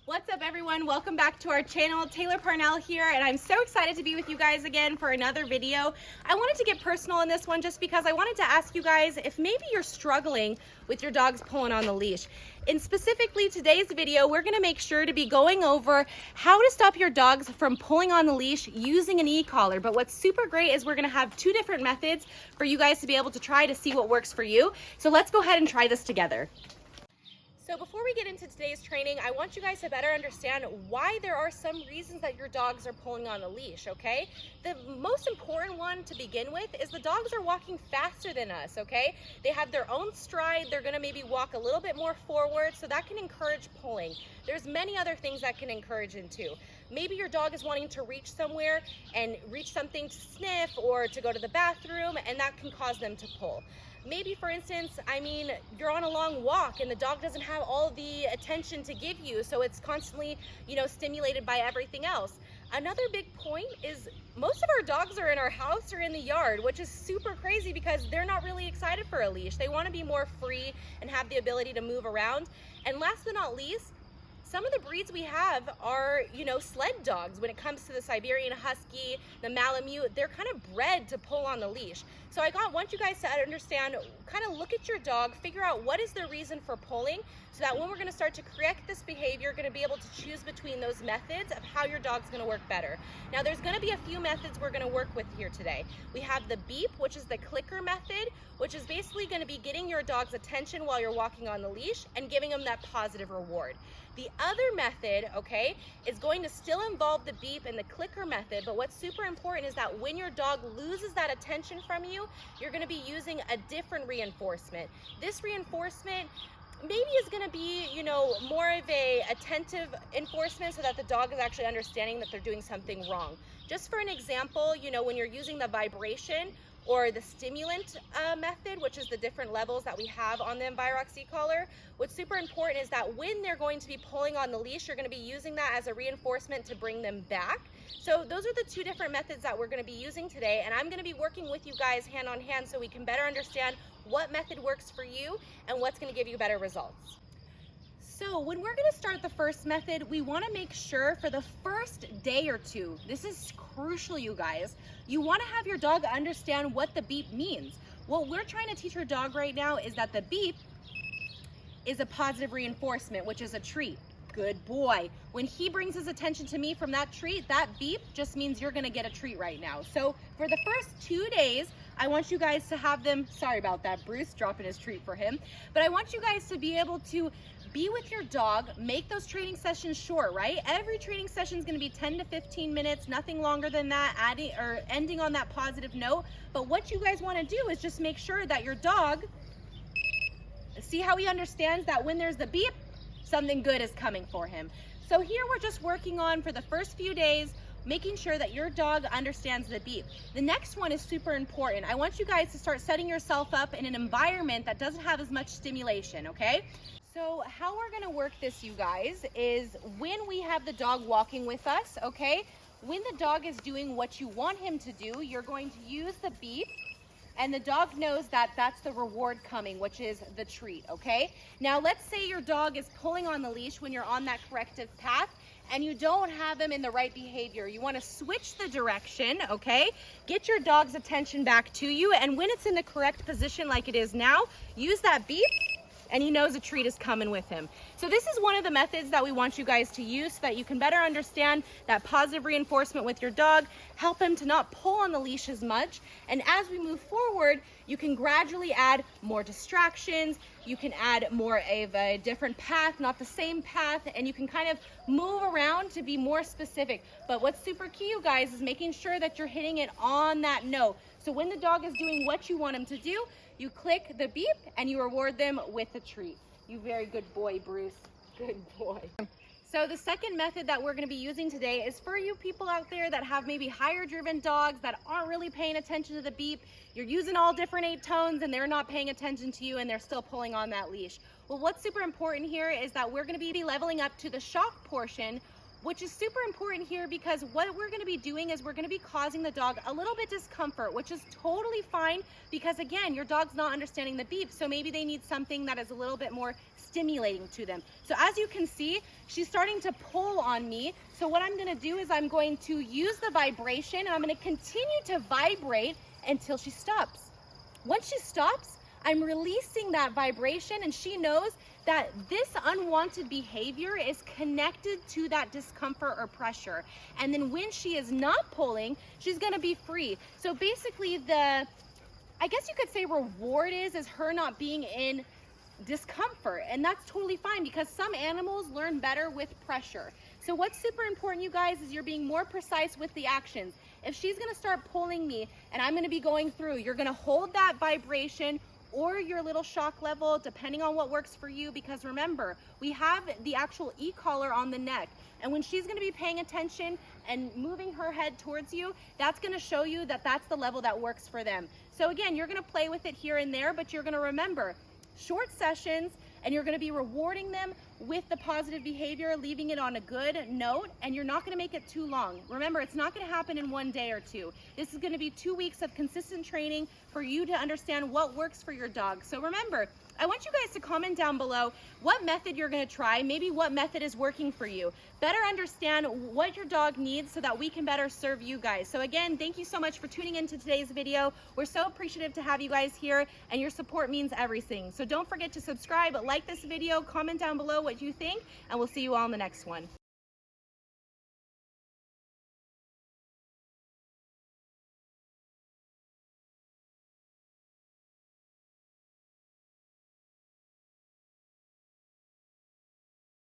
What's up everyone? Welcome back to our channel. Taylor Parnell here, and I'm so excited to be with you guys again for another video. I wanted to get personal in this one just because I wanted to ask you guys if maybe you're struggling with your dogs pulling on the leash. In specifically today's video, we're gonna make sure to be going over how to stop your dogs from pulling on the leash using an e-collar. But what's super great is we're gonna have two different methods for you guys to be able to try to see what works for you. So let's go ahead and try this together. So before we get into today's training, I want you guys to better understand why there are some reasons that your dogs are pulling on the leash, okay? The most important one to begin with is the dogs are walking faster than us, okay? They have their own stride. They're gonna maybe walk a little bit more forward, so that can encourage pulling. There's many other things that can encourage it too. Maybe your dog is wanting to reach somewhere and reach something to sniff or to go to the bathroom, and that can cause them to pull. Maybe, for instance, you're on a long walk and the dog doesn't have all the attention to give you, so it's constantly, stimulated by everything else. Another big point is most of our dogs are in our house or in the yard, which is super crazy because they're not really excited for a leash. They want to be more free and have the ability to move around. And last but not least, some of the breeds we have are, sled dogs. When it comes to the Siberian Husky, the Malamute, they're kind of bred to pull on the leash. So I want you guys to understand, kind of look at your dog, figure out what is the reason for pulling, so that when we're going to start to correct this behavior, you're going to be able to choose between those methods of how your dog's going to work better. Now, there's going to be a few methods we're going to work with here today. We have the beep, which is the clicker method, which is basically going to be getting your dog's attention while you're walking on the leash and giving them that positive reward. The other method, okay, is going to still involve the beep and the clicker method, but what's super important is that when your dog loses that attention from you, you're going to be using a different reinforcement. This reinforcement maybe is going to be, more of a attentive enforcement so that the dog is actually understanding that they're doing something wrong. Just for an example, when you're using the vibration or the stimulant method, which is the different levels that we have on the Envirox e-collar, what's super important is that when they're going to be pulling on the leash, you're going to be using that as a reinforcement to bring them back. So those are the two different methods that we're going to be using today, and I'm going to be working with you guys hand on hand so we can better understand what method works for you and what's going to give you better results. So when we're going to start the first method, we want to make sure for the first day or two, this is crucial, you guys, you want to have your dog understand what the beep means. What we're trying to teach your dog right now is that the beep is a positive reinforcement, which is a treat. Good boy. When he brings his attention to me from that treat, that beep just means you're going to get a treat right now. So for the first 2 days, I want you guys to have them, sorry about that, Bruce dropping his treat for him, but I want you guys to be able to be with your dog, make those training sessions short, right? Every training session is going to be 10 to 15 minutes, nothing longer than that, adding or ending on that positive note. But what you guys want to do is just make sure that your dog, see how he understands that when there's the beep, something good is coming for him. So here we're just working on, for the first few days, making sure that your dog understands the beep. The next one is super important. I want you guys to start setting yourself up in an environment that doesn't have as much stimulation, okay? So how we're gonna work this, you guys, is when we have the dog walking with us, okay? When the dog is doing what you want him to do, you're going to use the beep, and the dog knows that that's the reward coming, which is the treat, okay? Now, let's say your dog is pulling on the leash when you're on that corrective path, and you don't have him in the right behavior. You want to switch the direction, okay? Get your dog's attention back to you, and when it's in the correct position like it is now, use that beep, and he knows a treat is coming with him. So this is one of the methods that we want you guys to use so that you can better understand that positive reinforcement with your dog, help him to not pull on the leash as much. And as we move forward, you can gradually add more distractions, you can add more of a different path, not the same path, and you can kind of move around to be more specific. But what's super key, you guys, is making sure that you're hitting it on that note. So when the dog is doing what you want him to do, you click the beep and you reward them with a treat. You very good boy, Bruce. Good boy. So the second method that we're going to be using today is for you people out there that have maybe higher driven dogs that aren't really paying attention to the beep. You're using all different 8 tones and they're not paying attention to you and they're still pulling on that leash. Well, what's super important here is that we're going to be leveling up to the shock portion which is super important here because what we're gonna be doing is we're gonna be causing the dog a little bit discomfort, which is totally fine because again, your dog's not understanding the beep, so maybe they need something that is a little bit more stimulating to them. So as you can see, she's starting to pull on me. So what I'm gonna do is I'm going to use the vibration and I'm gonna continue to vibrate until she stops. Once she stops, I'm releasing that vibration and she knows that this unwanted behavior is connected to that discomfort or pressure. And then when she is not pulling, she's gonna be free. So basically I guess you could say reward is her not being in discomfort, and that's totally fine because some animals learn better with pressure. So what's super important, you guys, is you're being more precise with the actions. If she's gonna start pulling me and I'm gonna be going through, you're gonna hold that vibration or your little shock level, depending on what works for you, because remember, we have the actual e-collar on the neck. And when she's gonna be paying attention and moving her head towards you, that's gonna show you that that's the level that works for them. So again, you're gonna play with it here and there, but you're gonna remember, short sessions, and you're gonna be rewarding them with the positive behavior, leaving it on a good note, and you're not gonna make it too long. Remember, it's not gonna happen in 1 day or 2. This is gonna be 2 weeks of consistent training for you to understand what works for your dog. So remember, I want you guys to comment down below what method you're gonna try, maybe what method is working for you. Better understand what your dog needs so that we can better serve you guys. So again, thank you so much for tuning into today's video. We're so appreciative to have you guys here, and your support means everything. So don't forget to subscribe, like this video, comment down below what you think, and we'll see you all in the next one.